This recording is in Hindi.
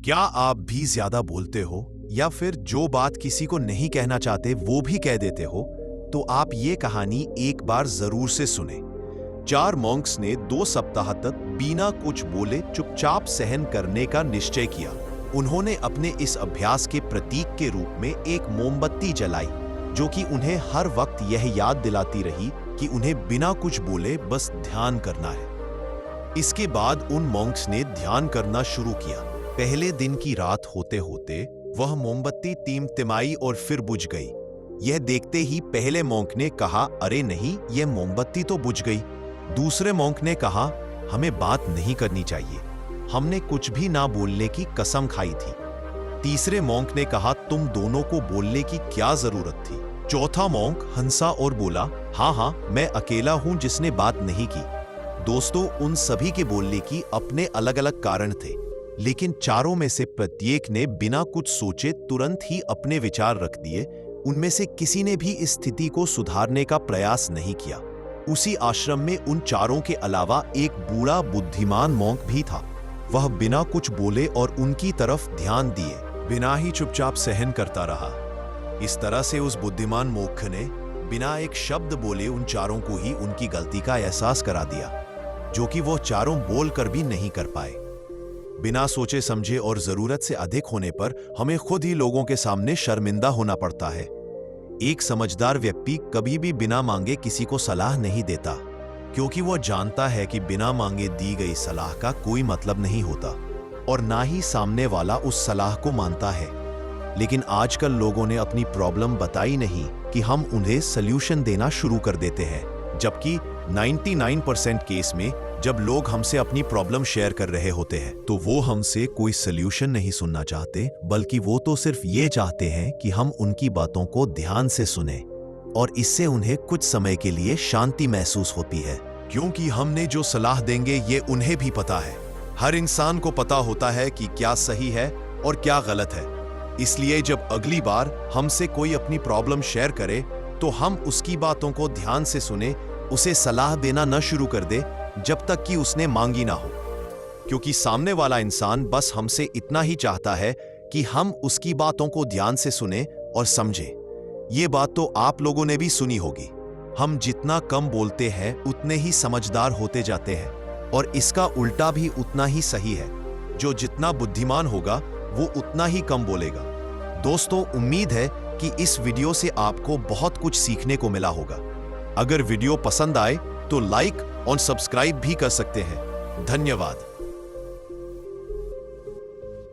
क्या आप भी ज्यादा बोलते हो या फिर जो बात किसी को नहीं कहना चाहते वो भी कह देते हो? तो आप ये कहानी एक बार जरूर से सुने। 4 मॉन्क्स ने 2 सप्ताह तक बिना कुछ बोले चुपचाप सहन करने का निश्चय किया। उन्होंने अपने इस अभ्यास के प्रतीक के रूप में एक मोमबत्ती जलाई, जो कि उन्हें हर वक्त यह याद दिलाती रही कि उन्हें बिना कुछ बोले बस ध्यान करना है। इसके बाद उन मॉन्क्स ने ध्यान करना शुरू किया। पहले दिन की रात होते होते वह मोमबत्ती टिमटिमाई और फिर बुझ गई। यह देखते ही पहले मॉन्क ने कहा, अरे नहीं, यह मोमबत्ती तो बुझ गई। दूसरे मॉन्क ने कहा, हमें बात नहीं करनी चाहिए, हमने कुछ भी ना बोलने की कसम खाई थी। तीसरे मॉन्क ने कहा, तुम दोनों को बोलने की क्या जरूरत थी। चौथा मॉन्क हंसा और बोला, हाँ, मैं अकेला हूं जिसने बात नहीं की। दोस्तों, उन सभी के बोलने की अपने अलग अलग कारण थे, लेकिन चारों में से प्रत्येक ने बिना कुछ सोचे तुरंत ही अपने विचार रख दिए। उनमें से किसी ने भी इस स्थिति को सुधारने का प्रयास नहीं किया। उसी आश्रम में उन चारों के अलावा एक बूढ़ा बुद्धिमान मॉन्क भी था। वह बिना कुछ बोले और उनकी तरफ ध्यान दिए बिना ही चुपचाप सहन करता रहा। इस तरह से उस बुद्धिमान मूर्ख ने बिना एक शब्द बोले उन चारों को ही उनकी गलती का एहसास करा दिया, जो कि वो चारों बोलकर भी नहीं कर पाए। बिना सोचे समझे और जरूरत से अधिक होने पर हमें खुद ही लोगों के सामने शर्मिंदा होना पड़ता है। एक समझदार व्यक्ति कभी भी बिना मांगे किसी को सलाह नहीं देता, क्योंकि वह जानता है कि बिना मांगे दी गई सलाह का कोई मतलब नहीं होता और ना ही सामने वाला उस सलाह को मानता है। लेकिन आजकल लोगों ने अपनी प्रॉब्लम बताई नहीं कि हम उन्हें सल्यूशन देना शुरू कर देते हैं, जबकि 99% केस में जब लोग हमसे अपनी प्रॉब्लम शेयर कर रहे होते हैं तो वो हमसे कोई सल्यूशन नहीं सुनना चाहते, बल्कि वो तो सिर्फ ये चाहते हैं कि हम उनकी बातों को ध्यान से सुने, और इससे उन्हें कुछ समय के लिए शांति महसूस होती है, क्योंकि हमने जो सलाह देंगे ये उन्हें भी पता है। हर इंसान को पता होता है कि क्या सही है और क्या गलत है। इसलिए जब अगली बार हमसे कोई अपनी प्रॉब्लम शेयर करे तो हम उसकी बातों को ध्यान से सुने, उसे सलाह देना न शुरू कर दे जब तक कि उसने मांगी ना हो, क्योंकि सामने वाला इंसान बस हमसे इतना ही चाहता है कि हम उसकी बातों को ध्यान से सुने और समझें। ये बात तो आप लोगों ने भी सुनी होगी, हम जितना कम बोलते हैं उतने ही समझदार होते जाते हैं, और इसका उल्टा भी उतना ही सही है। जो जितना बुद्धिमान होगा वो उतना ही कम बोलेगा। दोस्तों, उम्मीद है कि इस वीडियो से आपको बहुत कुछ सीखने को मिला होगा। अगर वीडियो पसंद आए तो लाइक और सब्सक्राइब भी कर सकते हैं। धन्यवाद।